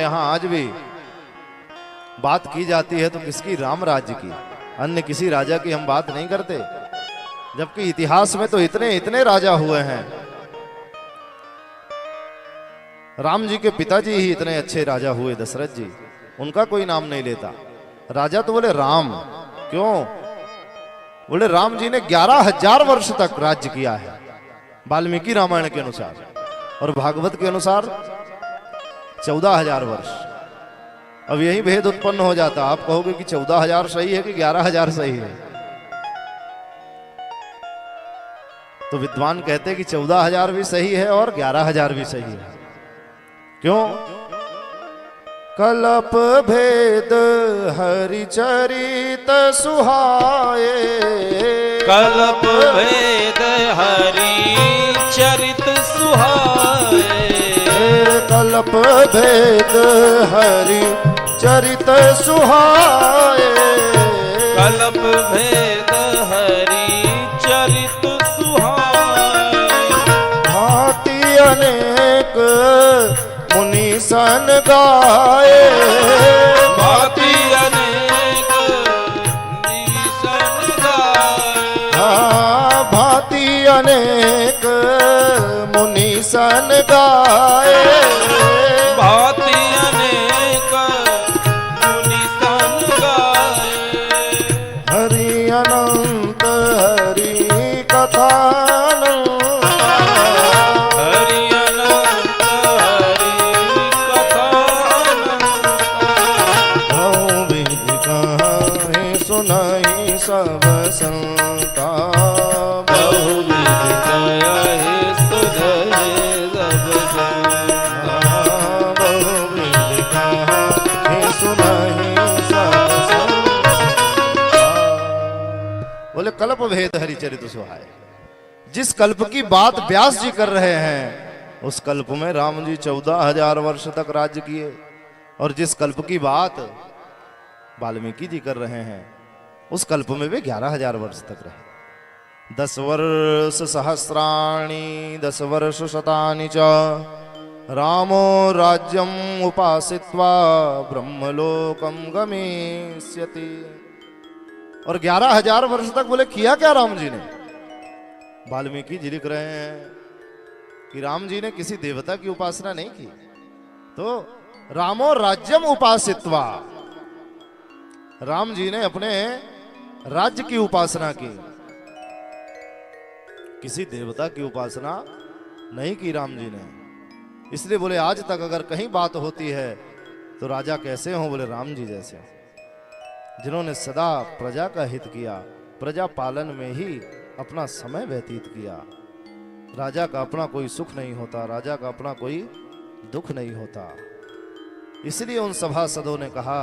यहाँ आज भी बात की जाती है तो किसकी? राम राज्य की, अन्य किसी राजा की हम बात नहीं करते। जबकि इतिहास में तो इतने इतने राजा हुए हैं। राम जी के पिताजी ही इतने अच्छे राजा हुए, दशरथ जी, उनका कोई नाम नहीं लेता। राजा तो बोले राम, क्यों? बोले राम जी ने 11,000 वर्ष तक राज्य किया है, वाल्मीकि रामायण के अनुसार, और भागवत के अनुसार 14,000 वर्ष। अब यही भेद उत्पन्न हो जाता, आप कहोगे कि 14,000 सही है कि 11,000 सही है? तो विद्वान कहते हैं कि 14,000 भी सही है और 11,000 भी सही है। क्यों? कल्प भेद हरि चरित सुहाए, कल्प भेद हरि चरित सुहाए, कल्प भेद हरि चरित सुहाए, कल्प भेद हरि चरित सुहाए, भांति अनेक मुनि सन गाए, भांति अनेक मुनि सन गाए, हाँ भांति अनेक मुनि सन गाए, भांति अनेक मुनि सन गाए, हरि अनंत हरि कथा हरि अनंत हरि कथा विधि कहानी सुनाई सब संता, बहुविध कहे सुधरे सब संता, बहुविध कहानी सुनाई सब संता। बोले कल्प भेद हरिचरित सुहाए। जिस कल्प की बात व्यास जी कर रहे हैं उस कल्प में राम जी 14,000 वर्ष तक राज्य किए, और जिस कल्प की बात वाल्मीकि जी कर रहे हैं उस कल्प में भी 11,000 वर्ष तक रहे। 10 वर्ष सहस्राणि 10 वर्ष शतानि च रामो राज्यम उपासित्वा ब्रह्मलोकम गमिष्यति। और 11,000 वर्ष तक बोले किया क्या राम जी ने? वाल्मीकि जी लिख रहे हैं कि राम जी ने किसी देवता की उपासना नहीं की, तो रामो राज्यम उपासित्वा, राम जी ने अपने राज्य की उपासना की, किसी देवता की उपासना नहीं की राम जी ने। इसलिए बोले आज तक अगर कहीं बात होती है तो राजा कैसे हो? बोले राम जी जैसे, जिन्होंने सदा प्रजा का हित किया, प्रजा पालन में ही अपना समय व्यतीत किया। राजा का अपना कोई सुख नहीं होता, राजा का अपना कोई दुख नहीं होता। इसलिए उन सभासदों ने कहा